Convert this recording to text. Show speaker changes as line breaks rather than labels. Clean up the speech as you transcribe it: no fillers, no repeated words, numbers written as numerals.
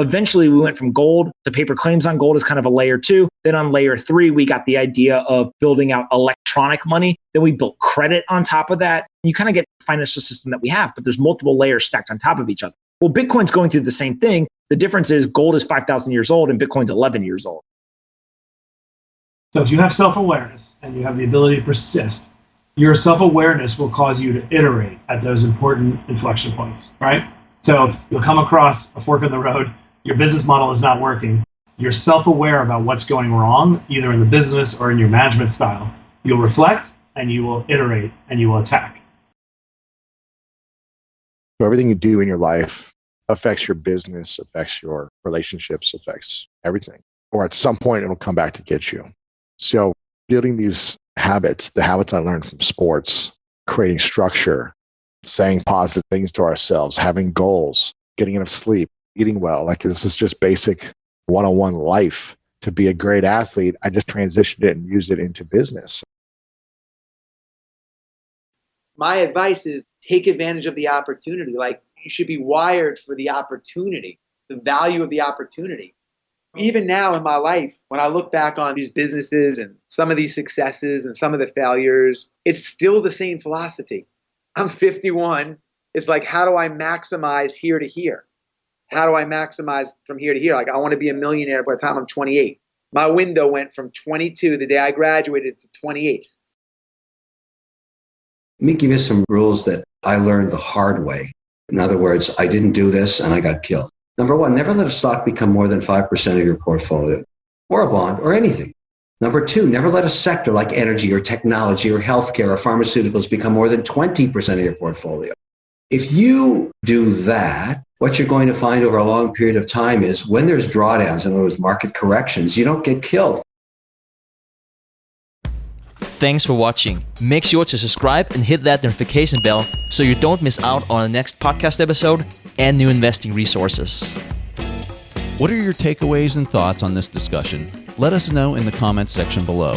Eventually, we went from gold to paper claims on gold as kind of a layer 2. Then on layer 3, we got the idea of building out electronic money. Then we built credit on top of that. And you kind of get the financial system that we have, but there's multiple layers stacked on top of each other. Well, Bitcoin's going through the same thing. The difference is gold is 5,000 years old and Bitcoin's 11 years old.
So if you have self-awareness and you have the ability to persist, your self-awareness will cause you to iterate at those important inflection points, right? So you'll come across a fork in the road, your business model is not working, you're self-aware about what's going wrong, either in the business or in your management style. You'll reflect and you will iterate and you will attack.
So everything you do in your life affects your business, affects your relationships, affects everything. Or at some point, it'll come back to get you. So building these habits, the habits I learned from sports, creating structure, saying positive things to ourselves, having goals, getting enough sleep, eating well. Like this is just basic one-on-one life. To be a great athlete, I just transitioned it and used it into business.
My advice is take advantage of the opportunity. Like you should be wired for the opportunity, the value of the opportunity. Even now in my life, when I look back on these businesses and some of these successes and some of the failures, it's still the same philosophy. I'm 51. It's like, how do I maximize here to here? How do I maximize from here to here? Like, I want to be a millionaire by the time I'm 28. My window went from 22 the day I graduated to 28.
Let me give you some rules that I learned the hard way. In other words, I didn't do this and I got killed. Number one, never let a stock become more than 5% of your portfolio, or a bond, or anything. Number two, never let a sector like energy or technology or healthcare or pharmaceuticals become more than 20% of your portfolio. If you do that, what you're going to find over a long period of time is when there's drawdowns, in other words, market corrections, you don't get killed.
Thanks for watching. Make sure to subscribe and hit that notification bell so you don't miss out on the next podcast episode and new investing resources.
What are your takeaways and thoughts on this discussion? Let us know in the comments section below.